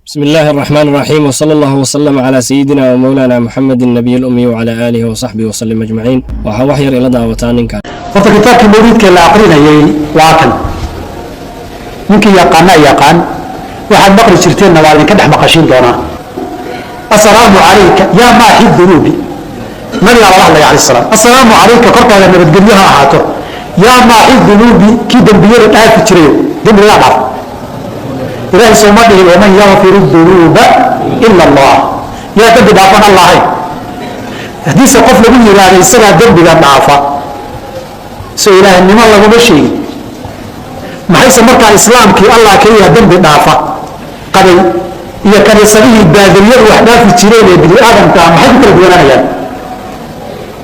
بسم الله الرحمن الرحيم وصلى الله وسلم على سيدنا ومولانا محمد النبي الأمي وعلى آله وصحبه وسلم أجمعين وحوحير إلى دعوتان كان وفكتاك المولد كلا عقرنا واكن يمكن يقان واحد بقر سرتين نوالين كدح مقاشين دونا السلام عليك يا ماحي الذنوب من يا الله عليه السلام السلام عليك قرطة لما بتقليها حاكر يا ماحي الذنوب كي دنبير الآية تشريو دنبير الآية إلهي سومده ومن يغفر الذنوب إلا الله يا دنب دافن الله حديث قفل بني لأن السنة دنب دافن سو إلهي إنما الله مبشي ما حيث مركع الإسلام كي الله كي دنب دافن قبل إذا كان يسميه البادرية وحدات التيرين بدي آدم تاع ما حد يقدر يقول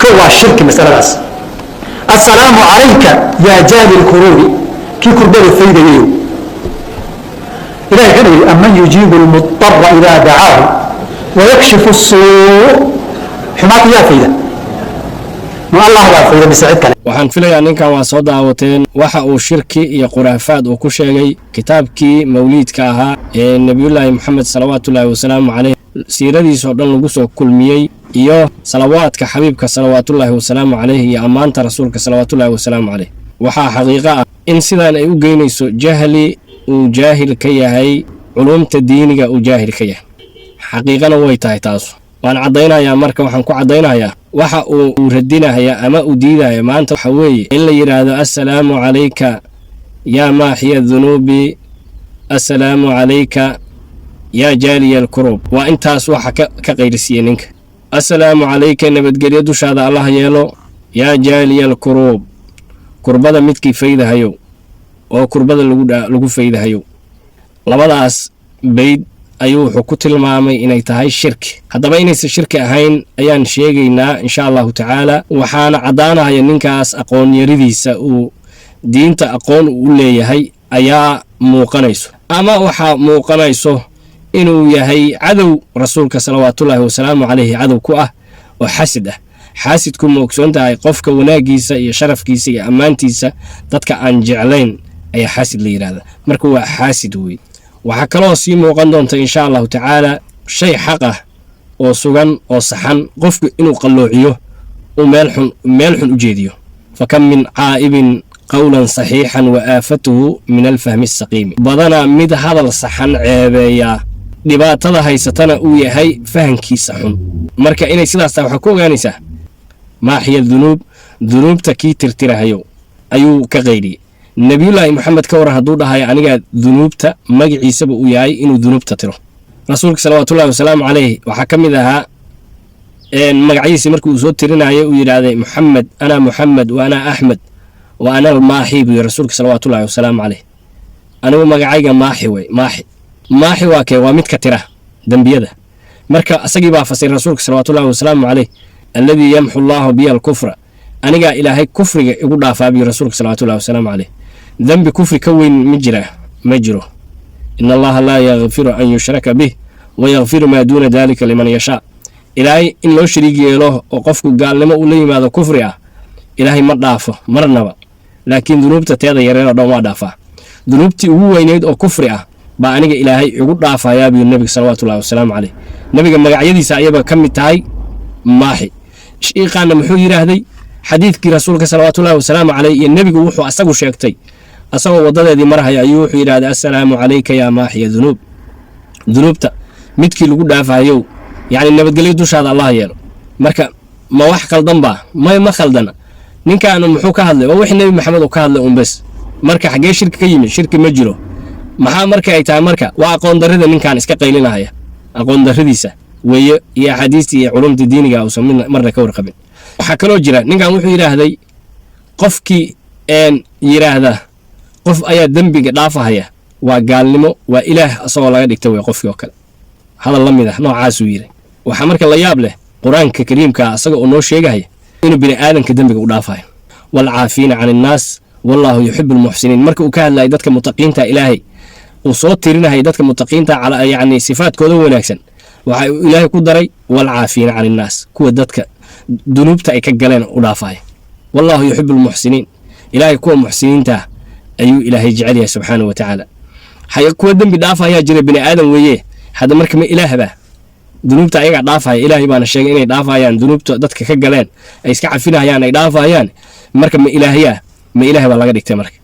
كوا الشرك مسألة بس السلام عليك يا جابر الكروب كي كربل الفيدة يو إلهي كان أمن يجيب المضطر إذا دعاه ويكشف السوء حماك يا فيدة ما الله يا فيدة بسعيدك waxaan filayaa ninkan waa soo daawateen waxa uu shirki iyo quraafaad uu ku sheegay kitaabkii mawliidka ahaa ee nabiyullaahi maxamed salawaatullaahi wasalaamu caleyh siiradiisa oo dhan lagu soo kulmiyey iyo salawaadka xabiibka salawaatullaahi wasalaamu caleyh iyo ammaanta rasuulka salawaatullaahi wasalaamu caleyh waxaa xaqiiqo ah in sidaan ay u geynayso jahli uu jaahil ka yahay culumta diiniga uu jaahil ka yahay xaqiiqana way tahay taas waan caddaynayaa marka waxaan ku caddaynayaa waxa uu radinayaa ama uu diidayo maanta waxa weeye in la yidhaahdo assalaamu calayka yaa maaxiya dunuubi assalaamu calayka yaa jaaliya alkuruub waa intaas waxa ka qayrisiiyey ninka assalaamu calayka nabadgelyo dushaada allah yeelo yaa jaaliya alkuruub kurbada midkii faydahayow oo kurbada lagu faydahayow labadaas bayd ayuu wuxuu ku tilmaamay inay tahay shirki haddaba inaysan shirki ahayn ayaan sheegaynaa insha allahu tacaala waxaana caddaanaya ninkaas aqoon yaridiisa uu diinta aqoon u leeyahay ayaa muuqanayso ama waxaa muuqanayso inuu yahay cadow rasuulka salawaatullaahi wasalaamu caleyhi cadow ku ah oo xasid ah xaasidku ma ogsoon tahay qofka wanaaggiisa iyo sharafkiisa iyo ammaantiisa dadka aan jeclayn ayaa xaasid la yidhahda marka waa xaasid wey waxaa kaloo sii muuqan doonta insha allahu tacaala shay xaq ah oo sugan oo saxan qofku inuu qalloociyo uu meel xun u jeediyo fakam min caa'ibin qawlan saxiixan wa aafatuhu min alfahmi asaqiimi badanaa mid hadal saxan ceebeeyaa dhibaatada haysatana uu yahay fahankiisa xun marka inay sidaas tahay waxaa ku ogaanaysaa maaxiya dunuubta kii tirtirahayow ayuu ka qaydhiyey nabiyullaahi maxamed ka waran hadduu dhahayo anigaa dunuubta magaciisaba uu yahay inuu dunuubta tiro rasuulka salawaatullaahi wasalaamu caleyh waxaa ka mid ahaa magaciisi markii uu soo tirinaya uu yidhaahday muxamed anaa muxamed wa anaa axmed wa ana almaaxi buu yidhi rasuulka salawaatullaahi wasalaamu caleyh anigu magacayga maaxi wey maaxi waa kee waa midka tira dembiyada marka asagii baa fasiray rasuulka salawaatullaahi wasalaamu caleyh alladii yamxu allaahu biya alkufra anigaa ilaahay kufriga igu dhaafaa biyo rasuulka salawaatullaahi wasalaamu caleyh dembi kufri ka weyn ma jiro in allaha laa yakfiru an yushraka bih wa yakfiru maa duuna daalika liman yashaa ilaahay in loo shariig yeelo oo qofku gaalnimo uu la yimaado kufri ah ilaahay ma dhaafo marnaba laakiin dunuubta teeda yareen oo dhan waa dhaafaa dunuubtii ugu weynayd oo kufri ah baa aniga ilaahay igu dhaafayaa biyo nebiga salawaatullaahi wasalaamu caleyh nebiga magacyadiisa ayaba ka mid tahay maaxi shiiqaana muxuu yidhaahday xadiidkii rasuulka salawaatullaahi wasalaamu caleyh iyo nebigu wuxuu asagu sheegtay asagoo waddadeedii marhaya ayuu wuxuu yidhahday assalaamu calayka yaa maaxiya dunuubta midkii lagu dhaafahayow yacni nabadgelyo dushaada allah yeelo marka ma wax khaldan baa ma khaldana ninkaanu muxuu ka hadlay waa wixii nebi maxamed uu ka hadlay unbes marka xaggee shirki ka yimid shirki ma jiro maxaa marka ay tahay marka waa aqoon darrida ninkaan iska qaylinahaya aqoon darridiisa weeye iyo axaadiistii iyo culumta diiniga uusan marna ka warqabin waxaa kaloo jira ninkan wuxuu yidhaahday qofkii yidhaahda qof ayaa dembiga dhaafahaya waa gaalnimo waa ilaah asagoo laga dhigta wey qofkii oo kale hadal la mid ah noocaasuu yidhi waxaa marka la yaab leh qur-aanka kariimkaa asaga oo noo sheegahaya inuu bini aadanka dembiga u dhaafayo waalcaafiina can innaas wallaahu yuxibu almuxsiniin marka uu ka hadlayay dadka mutaqiinta ilaahay uu soo tirinahaya dadka mutaqiinta yacni sifaadkooda wanaagsan waxa uu ilaahay ku daray waalcaafiina can innaas kuwa dadka dunuubta ay ka galeen u dhaafaya wallaahu yuxibu almuxsiniin ilaahay kuwa muxsiniinta ayuu ilaahay jecel yahay subxaanahu wa tacaala kuwa dembi dhaafayaa jira bini aadan weeye هذا مركب ما إله به ذنوبته أيها ضعفها إلهي بان الشيء إني ضعفها يعني ذنوبته ضدك كجلان أيسكع فينا يعني ضعفها يعني مركب ما إلهية ما إله ولا قدك تمرك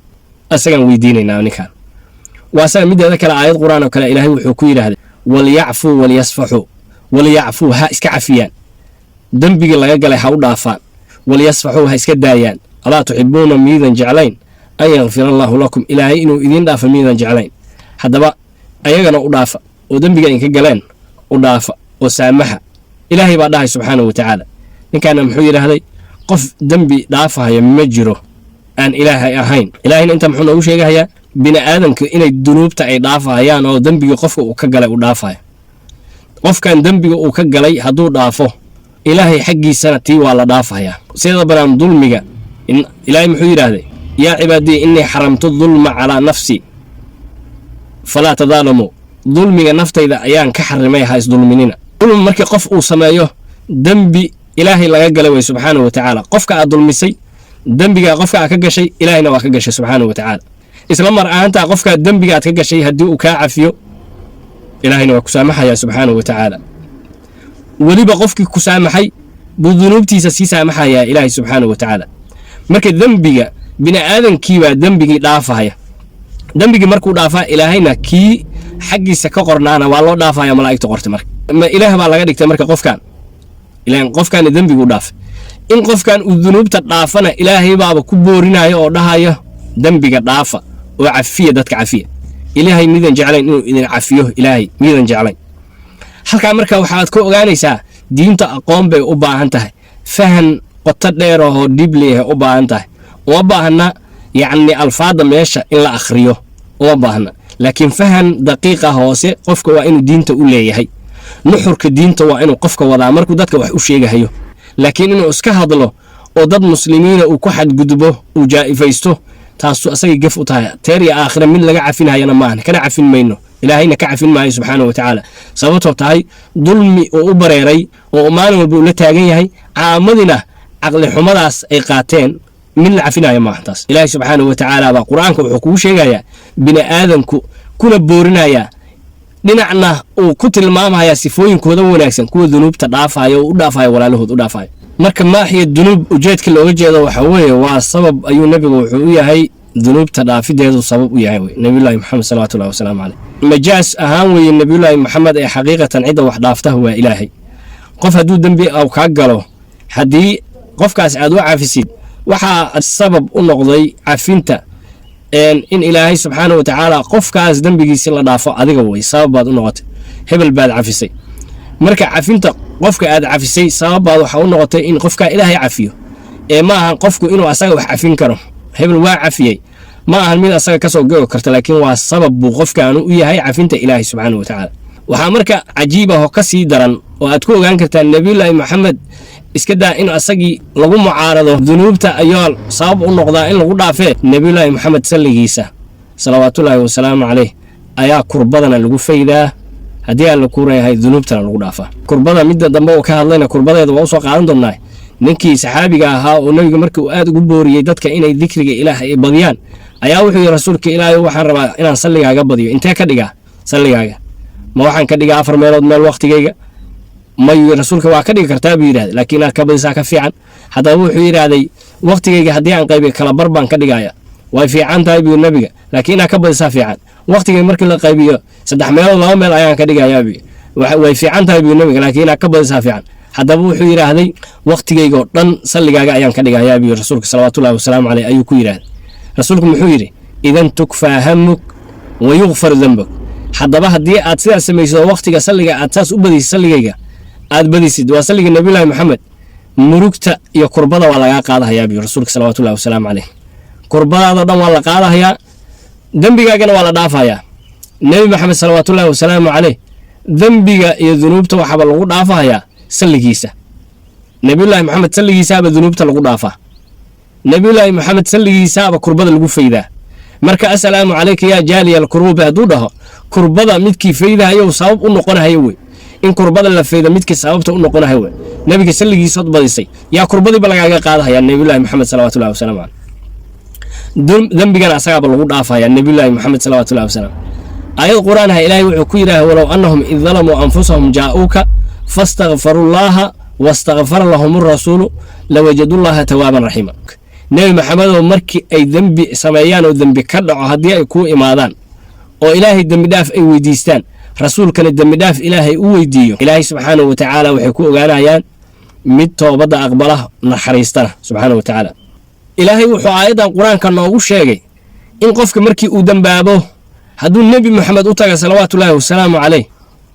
أسجن ويديننا ونكان وأسجن مدة ذكر آيات قرآن وكلا إلهي وحكوي له وليعفوا وليصفحوا وليعفوا ها إسكع فيان دنبي الله يقال حول ضعفان وليصفحوا ها إسكع دايان ألا تحبون ميدا جعلين أن يغفر الله لكم إلهي إنه إذن ضعف ميدا جعلين هذا بقى أيجنا أضعف ودنبي إنك جلان أضعف وسامحة إلهي بعدها سبحانه وتعالى إن كان محير هذا قف دنبي ضعفها يمجره أن إلهي أهين إلهي أنت محنا وش هي بني آدم إن الذنوب تاعي ضعفها يعني أو دنبي قف وكجلا وضعفها قف كان دنبي وكجلا هدو ضعفه إلهي حقي سنتي ولا ضعفها يا سيد برام ظلمك إن إلهي محير هذا يا عبادي إني حرمت الظلم على نفسي فلا تظالموا ظلمك نفتي إذا أيان كحرمي هاي ظلميننا ظلم مركي قف وسمايه دنبي إلهي لا يقل سبحانه وتعالى قفك الظلمسي دنبك قفك كجشي إلهينا وكجشي سبحانه وتعالى إسلام مرأة أنت قفك دنبك كجشي هدو كعفيو إلهينا وكسامحها يا سبحانه وتعالى ولي بقفك كسامحي بذنوبتي سامحها يا إلهي سبحانه وتعالى مركي دنبك بني آدم كيوا دنبك ضعفها يا دنبك مركو ضعفها إلهينا كي حقي سكقرنانا والله ضعفها يا ملائكة قرت مرك ما إله بقى لقدك تمرك قف كان إلهي قف كان دنبك ضعف إن قف كان الذنوب تضعفنا إلهي بابا كبورنا يا أودها يا دنبك ضعفة وعفية دتك عفية إلهي ميدان جعلين إنه إذا عفيه إلهي ميدان جعلين halka marka waxaad ku ogaanaysaa diinta aqoon bay u baahan tahay fahan qoto dheer oo dib leh u baahan tahay oo baahna yani alfaada meesha in la akhriyo oo baahna laakiin fahan daqiiqa hoose qofka waa inuu diinta u leeyahay nuxurka diinta waa inuu qofka wadaa markuu dadka wax u sheegayo laakiin inuu iska hadlo oo dad muslimiina uu ku xadgudbo uu jaaifaysto taasoo asaga gaf u tahay teeri aakhira mid laga cafinayana maahan kana cafin mayno ilaahayna ka cafin maayo subxaanahu wa tacaala sababtoo tahay dulmi oo u bareeray oo maalin walba ula taagan yahay caamadina caqli xumadaas ay qaateen min la cafinayo maahan taas ilaahay subxaanahu wa tacaala baa qur-aanka wuxuu kugu sheegayaa bini aadamku kuna boorinayaa dhinacna uu ku tilmaamayaa sifooyinkooda wanaagsan kuwa dunuubta dhaafaya oo u dhaafaya walaalahood u dhaafaya marka maaxiya dunuub ujeedka looga jeedo waxa weeye waa sabab ayuu nabigu wuxuu u yahay dunuubta dhaafideedu sabab u yahay nabiyullaahi maxamed salawaatullahi wasalaamu caleyh majaas ahaan weeye nabiyullaahi maxamed ee xaqiiqatan cidda wax dhaaftaha waa ilaahay qof hadduu dembi aw kaa galo haddii qofkaas aad u cafisid waxaa sabab u noqday cafinta in ilaahay subxaanahu wa tacaala qofkaas dembigiisi la dhaafo adiga wey sabab baad u noqotay hebel baad cafisay marka cafinta qofka aad cafisay sabab baad waxa u noqotay in qofka ilaahay cafiyo ma aha qofku inuu asaga wax cafin karo hebel waa cafiyay ma aha mid asaga ka soo go'o karta laakiin waa sabab buu qofkaanu u yahay cafinta ilaahay subxaanahu wa tacaala waxaa marka cajiib ah oo ka sii daran oo aad ku ogaan kartaa nabiyullaahi maxamed iska daa in asagii lagu mucaarado dunuubta ayaa sabab u noqdaa in lagu dhaafee nabiyullaahi maxamed salligiisa salawaatullaahi wasalaamu caleyh ayaa kurbadana lagu faydaa haddii aan la kuurayahay dunuubtana lagu dhaafaa kurbada midda dambe oo ka hadlayna kurbadeeda waa usoo qaadan doonnaa ninkii saxaabiga ahaa oo nabiga markii uu aad ugu booriyey dadka inay dikriga ilaahay ay badiyaan ayaa wuxuu yidhi rasuulka ilaahay waxaan rabaa inaan salligaaga badiyo intee ka dhigaa salligaaga ma waxaan ka dhigaa 4 meelood meel waqtigayga mayu rasuulka waa ka dhigi kartaa buu yidhahday laakiin aad ka badisaa ka fiican haddaba wuxuu yidhahday waqtigayga haddii aan qaybiyo kala bar baan ka dhigaya way fiican tahay buu nabiga laakiin aad ka badisaa fiican waqtigay markii la qaybiyo 3 meelood 2 meel ayaan ka dhigayaa way fiican tahay buu nabiga laakiin aad ka badisaa fiican haddaba wuxuu yidhaahday waqtigayga oo dhan salligaaga ayaan ka dhigayaa buu rasuulka salawaatullaahi wasalaamu caleyh ayuu ku yidhahday rasuulku muxuu yidhi idan tukfaa hamuk wa yughfar dambuk haddaba haddii aad sidaas samayso waqtiga salliga aad saas u badisid salligayga aad badisid waa salliga nabiyullaahi maxamed murugta iyo kurbada waa lagaa qaadahayaa buu rasuulka salawaatullaahi wasalaamu caleyh kurbadaadoo dhan waa la qaadahayaa dembigaagana waa la dhaafayaa nebi maxamed salawaatullaahi wasalaamu caleyh dembiga iyo dunuubta waxaaba lagu dhaafahayaa salligiisa nabiyullaahi maxamed salligiisaaba dunuubta lagu dhaafaa nabiyullaahi maxamed salligiisaaba kurbada lagu faydaa marka assalaamu calayka yaa jaaliya alkuruubi hadduu dhaho kurbada midkii faydahayo sabab u noqonahayo wey in kurbada la fayda midkii sababta u noqonahayo wey nabiga salligiisood badisay yaa kurbadiiba lagaaga qaadahayaa nabiyullaahi maxamed salawaatullaahi wasalaamu caleyh dembigana asagaaba lagu dhaafayaa nabiyullaahi maxamed salawaatullaahi wasalaamu آيات القرآن إلهي وحكيرها ولو أنهم إذ ظلموا أنفسهم جاءوك فاستغفروا الله واستغفر لهم الرسول لوجدوا الله توابا رحيما. نبي محمد ومركي أي ذنب سمايان وذنب كرع هدي يكون إمادان وإلهي الذنب داف أي ويديستان رسول كان الذنب داف إلهي ويديو إلهي سبحانه وتعالى وحكوا قانا مد توبة أقبله نحريستنا سبحانه وتعالى. إلهي وحو أيضا القرآن كان نوغو شيغي إن قفك مركي ودن بابه هدو النبي محمد أتاك صلوات الله والسلام عليه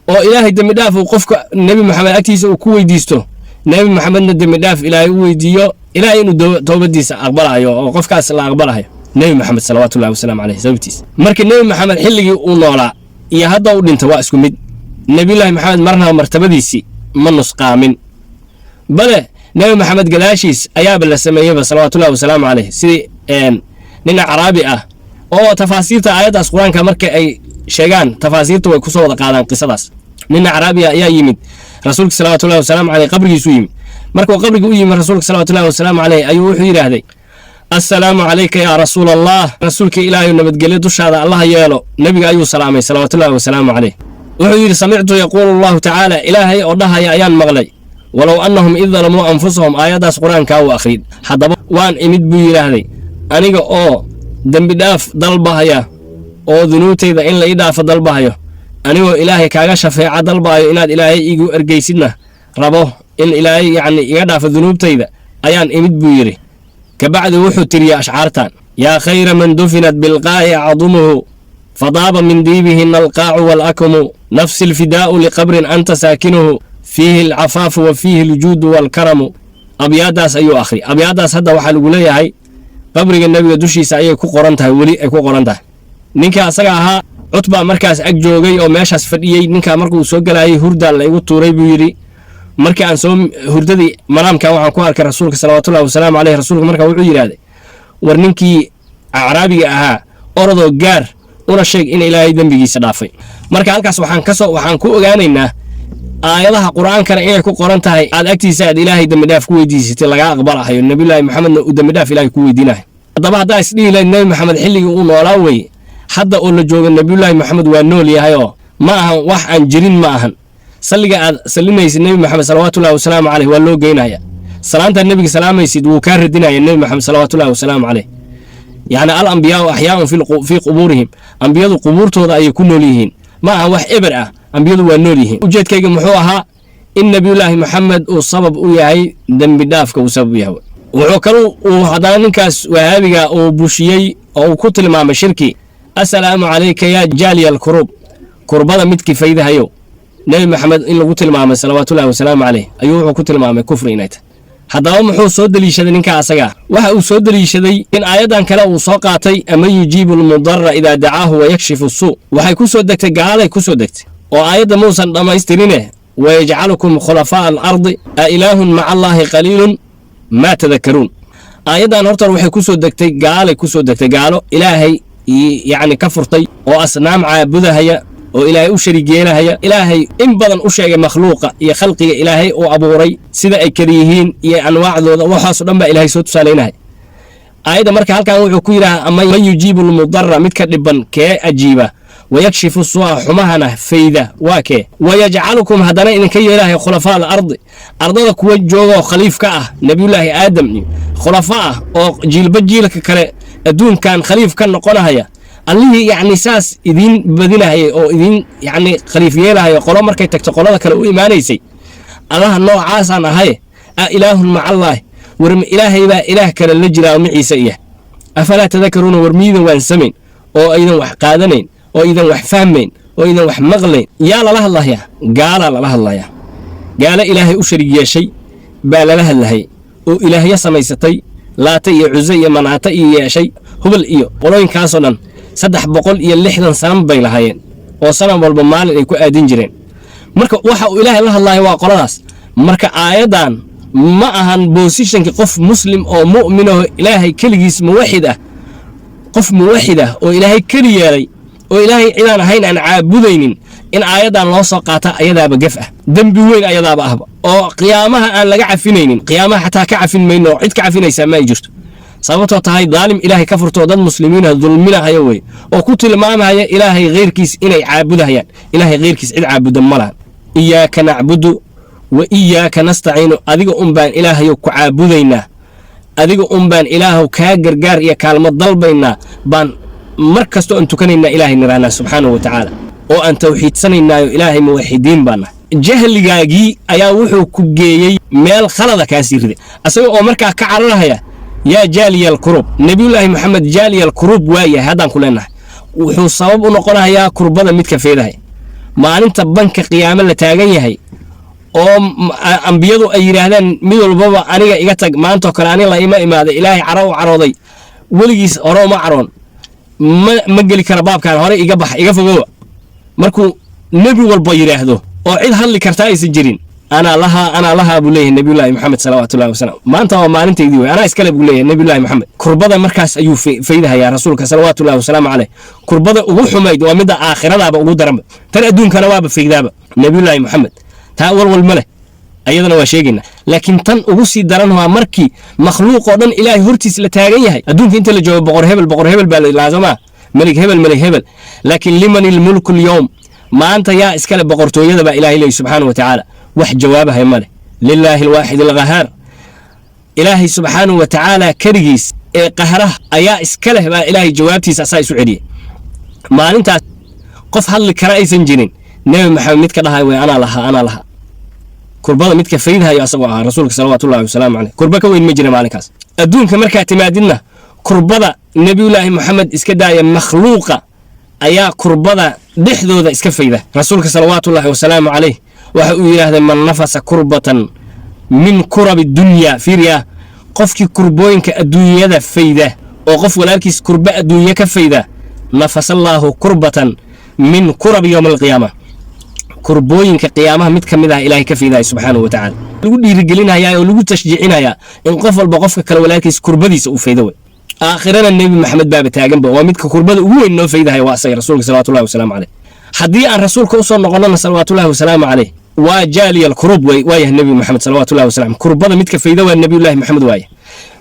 وإلهي الدم داف وقفك النبي محمد أكتيس وكوي ديستو نبي محمد الدم داف إلهي ويديو إلهي إنه توبة ديس أقبلها وقفك أسلا أقبلها نبي محمد صلوات الله والسلام عليه زوجتيس مركي النبي محمد حلقي ونولا يا هذا ودنت واسكو مد نبي الله محمد مرنا مرتبة ديسي منص قامن بله نبي محمد قلاشيس أياب الله سميه صلوات الله والسلام عليه سيدي نينا عربي oo tafaasiirta aayadaas quraanka markay ay sheegaan tafaasiirta way ku soo wada qaadaan qisadaas nin Arabiya ayaa yimid rasuulka sallallahu alayhi wasallam qabrigiisu yimid markuu qabriga u yimid rasuulka sallallahu alayhi wasallam ayuu wuxuu yiraahday assalaamu alayka ya rasuulallah rasuulka ilaahay nabadgelyo dushaada allah yeelo nabiga ayuu salaamay sallallahu alayhi wasallam wuxuu yiri sami'tu yaqulu allah ta'ala ilaahay oo dhahaya ayaan maqlay walaw annahum idhalamu anfusahum aayadaas quraanka uu akhriid hadaba waan imid buu yiraahday aniga oo dambi dhaaf dalbahaya oo dunuubtayda in la ii dhaafo dalbahayo anigoo ilaahay kaaga shafeeca dalbahayo inaad ilaahay igu ergeysidna rabo in ilaahay yani iga dhaafo dunuubtayda ayaan imid buu yiri kabacdi wuxuu tiriya ashcaartan yaa khayra man dufinat bilqaa'i acdumuhu fadaaba min diibihi alqaacu walakmu nafsi alfidaa'u liqabrin anta saakinuhu fiihi alcafaafu wa fiihi aljuudu walkaramu abyaadaas ayuu akhri abyaadaas hadda waxaa lagu leeyahay qabriga nabiga dushiisa ayay ku qoran tahay wali ay ku qoran tahay ninka asaga ahaa cutba markaas ag joogay oo meeshaas fadhiyay ninka markuu soo galayay hurda la igu tuuray buu yiri markii aan soo hurdadii malaamka waxaan ku arkay rasuulka sallallahu alayhi wasallam rasuulku markaa wuxuu yiraahday war ninkii Arabiga ahaa orado gaar una sheeg in ilaahay dambigiisa dhaafay marka halkaas waxaan ku ogaanaynaa aayadaha quraanka inay ku qoran tahay aad agtiisa aad ilaahay dambi dhaaf ku weydiisatay laga aqbalayo nabi ilaahay maxamed uu dambi dhaaf ilaahay ku weydiinahay hadaba hadaa isdhihi lahayd nabi maxamed xilligii uu noolaa way hadda oo la joogo nabi ilaahay maxamed waa nool yahay oo ma ahan wax aan jirin ma ahan salliga aad sallinaysid nabi maxamed sallallahu wasallam alayhi waa loo geynaya salaanta nabiga salaamaysid wuu ka radinaya nabi maxamed sallallahu wasallam alayhi يعني الأنبياء أحياء في قبورهم أنبياء قبورتهم أي كنوليهن ما هو إبرة أنبياء ونوليهن وجد كي محوها إن نبي الله محمد وصبب وياي دم بدافك وسبب يهو وعكروا وحضان كاس وهابيا وبوشيي أو كتل مع مشركي السلام عليك يا جالي الكروب كربلا متك فايدة هيو نبي محمد إن قتل مع صلوات الله وسلام عليه أيوه كتل مع كفر إنايت haddaba muxuu soo daliishaday ninka asaga waxa uu soo daliishaday in aayadan kale uu soo qaatay ama yujibu al-mudarra idha da'ahu wa yakshifu as-su' waxay ku soo degtay gaalay ku soo degtay oo aayada muusan dhameystirine wa yaj'alukum khulafa'a al-ardi a ilahun ma'a allahi qalilun ma tadhakkarun aayadan horta waxay ku soo degtay gaalay ku soo degtay gaalo ilaahay yaani ka furtay oo asnaam caabudahaya oo ilaahay u sharigeelahaya ilaahay in badan u sheegay makhluuqa iyo khalqiga ilaahay oo abuuray sida ay kariyihiin iyo anwaacdooda waxaas dhan ba ilaahay soo tusaaleynahay aayada marka halkan wuxuu ku yiraahdaa ama yujibu al-mudarra midka dhiban kee ajiiba ويكشف السوء حمهنا فيدا واكي ويجعلكم هدنا إن كي إلهي خلفاء الأرض أرضك كوجوه خليف كأه نبي الله آدم خلفاء أو جيل بجيلك كلا دون كان خليف كان نقولها هي اللي يعني ساس إذين بدينا هي أو إذين يعني خليفية لها يقولون مركي تقولون كلا إيماني سي الله النوع عاسنا هي إله مع الله ورم إلهي با إله كلا لجلا ومعيسيه أفلا تذكرون ورميذ وانسمين أو أيضا وحقادنين oo idan wax fahmeen oo idan wax maqleen yaa la hadlaya gaala la hadlaya gaala ilaahay u shariig yeeshay baa la hadlahay oo ilaahay samaysatay laata iyo cuzay iyo manaata iyo yeeshay hubal iyo qolooyinkaas oo dhan 360 sano bay lahaayeen oo sano walba maalin ay ku aadin jireen marka waxa uu ilaahay la hadlayo waa qoladaas marka aayadan ma ahan positionki qof muslim oo mu'min oo ilaahay kaligiis muwahhid ah qof muwahhid ah oo ilaahay kali yeelay oo ilaahay cidaan ahayn aan caabudaynin in aayadan loo soo qaata ayadaaba gaf ah dambi weyn ayadaaba ahba oo qiyaamaha aan laga cafinaynin qiyaamaha xataa ka cafin mayno cid ka cafinaysa ma jirto sababtoo tahay daalim ilaahay ka furto dad muslimiina dulminahaya wey oo ku tilmaamaya ilaahay gheyrkiis inay caabudahayaan ilaahay gheyrkiis cid caabudan ma lahan iyaaka nacbudu wa iyaaka nastaciinu adiga baan ilaahayow ku caabudaynaa adiga baan ilaahow kaa gargaar iyo kaalmo dalbaynaa baan mar kastoo aan tukanaynaa ilaahay nirahnaa subxaanahu wa tacaala oo aan tawxiidsanaynaayo ilaahay muwaxidiin baana jahligaagii ayaa wuxuu ku geeyey meel khalada kaa sii riday asaga oo markaa ka cararahaya yaa jaaliyal kurub nabiyullaahi maxamed jaaliyal kurub waayahay haddaan ku leenahay wuxuu sabab u noqonayaa kurbada midka feedahay maalinta banka qiyaamo la taagan yahay oo ambiyadu ay yidhaahdaan mid walbaba aniga iga tag maantoo kale ani la ima imaaday ilaahay caro u carooday weligiis hore uma caroon ma geli kara baabkan hore iga bax iga fogowa markuu nebi walba yidhaahdo oo cid hadli kartaa aysan jirin anaa lahaa buu leeyahay nabiyullaahi maxamed salawaatullahi wasalaam maanta waa maalintaydii wey anaa iskale buu leeyahay nabiyullaahi maxamed kurbada markaas ayuu faydahayaa rasuulka salawaatullahi wasalaamu caleyh kurbada ugu xumayd waa midda aakhiradaaba ugu daranba tan adduunkana waaba faydaaba nabiyullaahi maxamed taa walwal ma leh ayadana waa sheegaynaa laakiin tan ugu sii daran waa markii makhluuq oo dhan ilaahay hortiis la taagan yahay adduunka inta la joogo boqor hebel baa laazamaa melig hebel laakiin liman ilmulku lyowm maanta yaa iskale boqortooyada baa ilaahay leeyahy subxaanahu wa tacaala wax jawaabahay ma leh lilaahi alwaaxid alqahaar ilaahay subxaanahu wa tacaala keligiis ee qahraha ayaa iska leh baa ilaahay jawaabtiisa asaa isu celiyey maalintaas qof hadli kara aysan jirin nebi maxamed mid ka dhahay wey anaa lahaa kurbada midka faydhayo asagoo ahaa rasuulka salawaatullahi wasalaamu caleyh kurba ka weyn ma jira maalinkaas adduunka markaa timaadidna kurbada nebiyullaahi maxamed iska daaya makhluuqa ayaa kurbada dhexdooda iska fayda rasuulka salawaatullaahi wasalaamu caleyh waxa uu yidhaahday man nafasa kurbatan min kurabi dunya fiiriya qofkii kurbooyinka adduunyada fayda oo qof walaalkiis kurba adduunye ka fayda nafasallaahu kurbatan min kurabi yowma alqiyaama kurbooyinka qiyaamaha mid ka mid ah ilaahay ka fiidahay subxaanahu wa tacaala lagu dhiirigelinayaa oo lagu tashjiicinayaa in qof walba qofka kale walaalkiis kurbadiisa uu faydo wey aakhirana nebi maxamed baaba taaganba waa midka kurbada ugu weyn noo faydahay waa asaga rasuulka salawaatullahi wasalaamu caleyh haddii aan rasuulka u soo noqonnana salawaatullahi wasalaamu caleyh waa jaaliyal kurub waayahay nebi maxamed salawaatullahi wasalam kurbada midka fayda waa nebiyullaahi maxamed waaya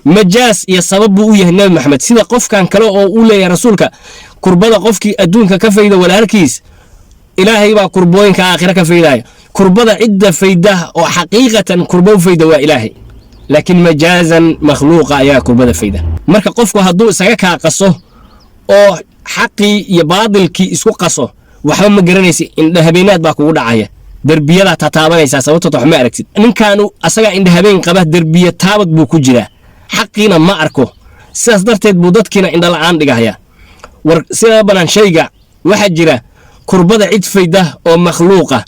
majaas iyo sabab buu u yahay nebi maxamed sida qofkan kale oo uu leeyahay rasuulka kurbada qofkii adduunka ka fayda walaalkiis ilaahay baa kurbooyinka aakhira ka faydaya kurbada cidda fayda oo xaqiiqatan kurbo u fayda waa ilaahay laakiin majaazan makhluuqa ayaa kurbada fayda marka qofku hadduu isaga kaa qaso oo xaqii iyo baadilkii isku qaso waxba ma garanaysa indha habeenaad baa kugu dhacaya derbiyadaa tataabanaysaa sababtood wax ma aragtid ninkaanu asagaa indha habeen qaba derbiya taabad buu ku jiraa xaqiina ma arko sidaas darteed buu dadkiina indha la'aan dhigahaya war sida banaan shayga waxaa jira kurbada cid fayda oo makhluuqa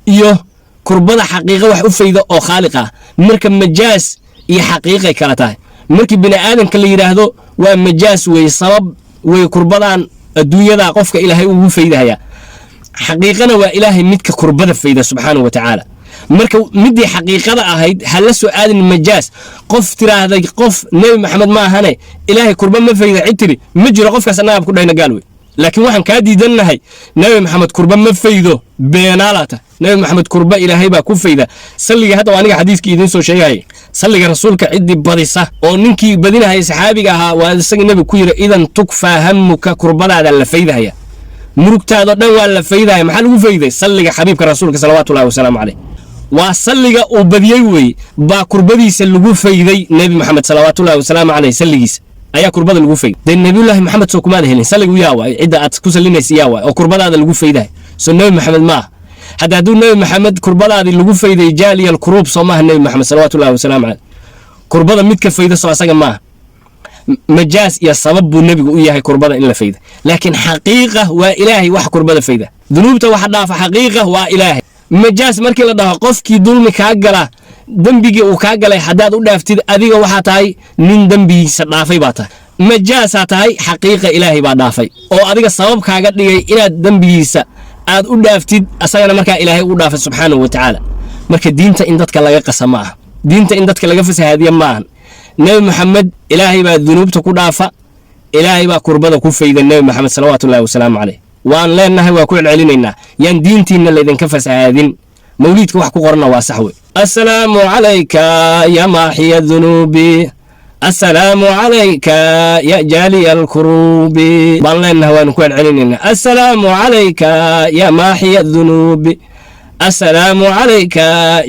iyo kurbada xaqiiqa wax u fayda oo khaaliqa marka majaas iyo xaqiiqay kala tahay markii bini aadamka la yidhaahdo waa majaas wey sabab wey kurbadan adduunyada qofka ilaahay ugu faydahaya xaqiiqana waa ilaahay midka kurbada fayda subxaanahu wa tacaala marka midii xaqiiqada ahayd ha la soo aadin majaas qof tiraahday qof nebi maxamed ma ahane ilaahay kurba ma fayda cid tiri ma jiro qofkaas annaga ku dhayna gaal wey laakiin waxaan kaa diidannahay nebi maxamed kurba ma faydo beenaalata nebi maxamed kurba ilaahay baa ku fayda salliga hadda aniga xadiiskii idiin soo sheegaya salliga rasuulka ciddii badisa oo ninkii badinahaya saxaabiga ahaa waa isaga nebi ku yidhi idan tukfaa hamuka kurbadaada la faydahaya murugtaadoo dhan waa la faydahaya maxaa lagu fayday salliga xabiibka rasuulka salawaatullahi wasalaamu caleyh waa salliga uu badiyey wey baa kurbadiisa lagu fayday nebi maxamed salawaatullahi wasalaamu caleyh salligiisa ayaa kurbada lagu fayday dee nebiyullaahi maxamed soo kumaada helin salligu yaa waay cidda aad ku sallinaysa yaa waay oo kurbadaada lagu faydahay soo nebi maxamed maaha hadda hadduu nebi maxamed kurbadaadii lagu fayday jaaliyal kuruub soo maaha nebi maxamed salawaatullahi wasalaamu caleyh kurbada midka fayda soo asaga maaha majaas iyo sabab buu nebigu u yahay kurbada in la fayda laakiin xaqiiqa waa ilaahay wax kurbada fayda dunuubta waxa dhaafa xaqiiqa waa ilaahay majaas markii la dhaho qofkii dulmi kaa gala dembigii uu kaa galay haddaad u dhaaftid adiga waxaa tahay nin dembigiisa dhaafay baa tahay majaasaa tahay xaqiiqa ilaahay baa dhaafay oo adiga sabab kaaga dhigay inaad dembigiisa aad u dhaaftid asagana markaa ilaahay u dhaafay subxaanahu wa tacaala marka diinta in dadka laga qasa ma aha diinta in dadka laga fasahaadiya ma ahan nebi maxamed ilaahay baa dunuubta ku dhaafa ilaahay baa kurbada ku fayda nebi maxamed salawaatullahi wasalaamu caleyh waan leenahay waa ku celcelinaynaa yaan diintiinna laydinka fasahaadin mawliidka wax ku qorana waa sax wey assalaamu calayka ya maaxiya dunuubi السلام عليك يا جالي الكروب بالله هو نكون علينا السلام عليك يا ماحي الذنوب السلام عليك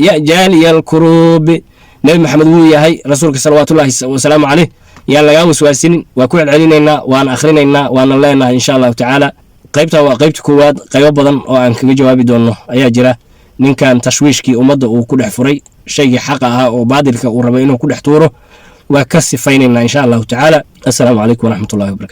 يا جالي الكروب نبي محمد وياهي رسولك صلوات الله وسلام عليه يا لغا وسواسين وكون علينا وانا اخريننا وانا لنا ان شاء الله تعالى qaybta waa qaybta koowaad qaybo badan oo aan kaga jawaabi doono ayaa jira ninkan tashwiishkii ummadda uu ku dhex furay shaygii xaq ahaa oo baadilka uu rabay inuu ku dhex tuuro waa ka sifaynayna insha Allah ta'ala. Assalamu alaykum wa rahmatullahi wa barakatuh.